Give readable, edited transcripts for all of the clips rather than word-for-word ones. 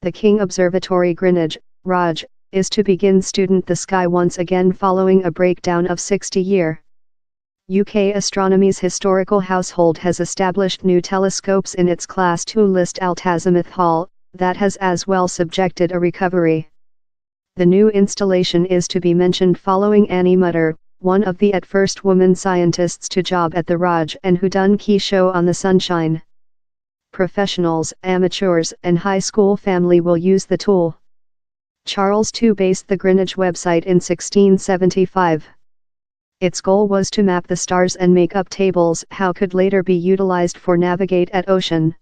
The King Observatory Greenwich, Raj, is to begin student the sky once again following a breakdown of 60-year. UK Astronomy's historical household has established new telescopes in its Class II list Altazimuth Hall, that has as well subjected a recovery. The new installation is to be mentioned following Annie Mutter, one of the first woman scientists to job at the Raj and who done key show on the Sunshine. Professionals, amateurs and high school family will use the tool. Charles II based the Greenwich website in 1675. Its goal was to map the stars and make up tables how could later be utilized for navigate at ocean.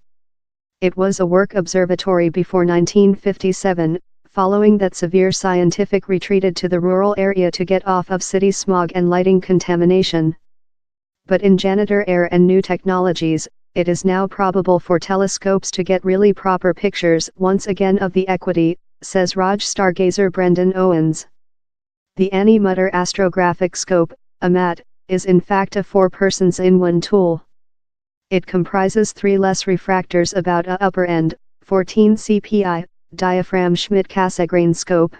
It was a work observatory before 1957, following that severe scientific retreated to the rural area to get off of city smog and lighting contamination. But in janitor air and new technologies, it is now probable for telescopes to get really proper pictures once again of the equity, says Raj stargazer Brendan Owens. The Annie Mutter astrographic scope, AMAT, is in fact a 4-persons-in-one tool. It comprises 3 less refractors about a upper end, 14 CPI, diaphragm Schmidt-Cassegrain scope.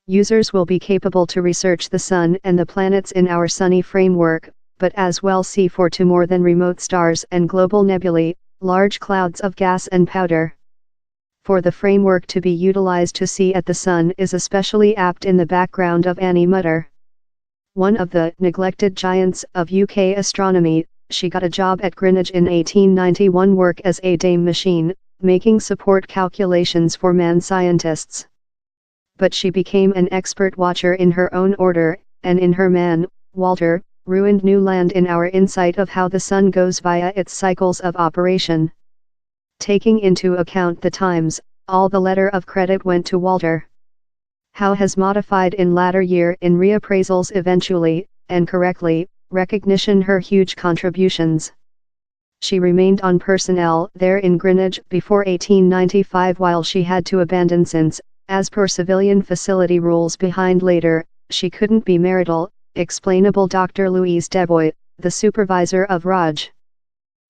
Users will be capable to research the Sun and the planets in our sunny framework, but as well see for to more than remote stars and global nebulae, large clouds of gas and powder. For the framework to be utilized to see at the Sun is especially apt in the background of Annie Mutter. One of the neglected giants of UK astronomy, she got a job at Greenwich in 1891 work as a dame machine, making support calculations for man scientists. But she became an expert watcher in her own order, and in her man, Walter, ruined new land in our insight of how the Sun goes via its cycles of operation. Taking into account the times, all the letter of credit went to Walter. Howe has modified in latter year in reappraisals eventually, and correctly, recognition her huge contributions. She remained on personnel there in Greenwich before 1895 while she had to abandon since, as per civilian facility rules behind later, she couldn't be marital, explainable Dr. Louise Deboy, the supervisor of Raj.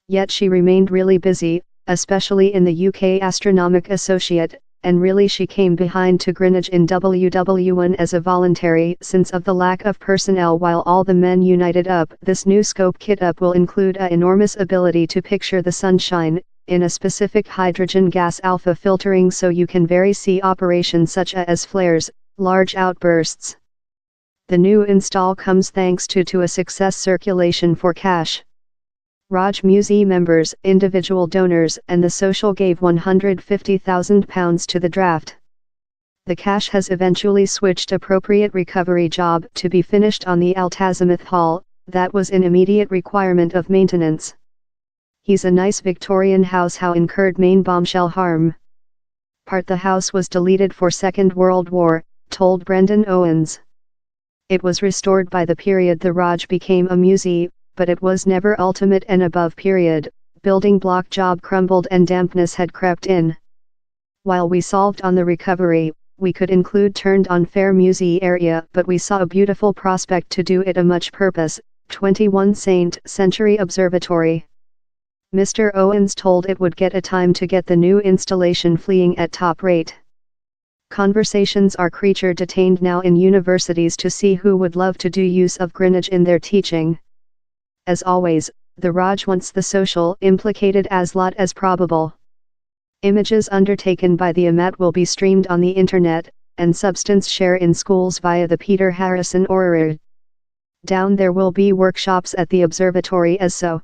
Yet she remained really busy, especially in the UK Astronomic Associate, and really she came behind to Greenwich in WW1 as a voluntary since of the lack of personnel while all the men united up. This new scope kit up will include a enormous ability to picture the sunshine, in a specific hydrogen gas alpha filtering so you can very see operations such as flares, large outbursts. The new install comes thanks to a success circulation for cash. Raj Museum members, individual donors and the social gave £150,000 to the draft. The cash has eventually switched appropriate recovery job to be finished on the Altazimuth Hall, that was in immediate requirement of maintenance. He's a nice Victorian house how incurred main bombshell harm. Part the house was deleted for Second World War, told Brendan Owens. It was restored by the period the Raj became a museum, but it was never ultimate and above period, building block job crumbled and dampness had crept in. While we solved on the recovery, we could include turned on fair museum area but we saw a beautiful prospect to do it a much purpose, 21 St. Century Observatory. Mr. Owens told it would get a time to get the new installation fleeing at top rate. Conversations are creature detained now in universities to see who would love to do use of Greenwich in their teaching. As always, the Raj wants the social implicated as lot as probable. Images undertaken by the AMAT will be streamed on the internet, and substance share in schools via the Peter Harrison Orrery. Down there will be workshops at the observatory as so.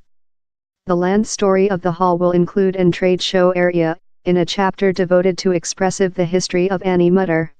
The land story of the hall will include an trade show area, in a chapter devoted to expressive the history of Annie Mutter.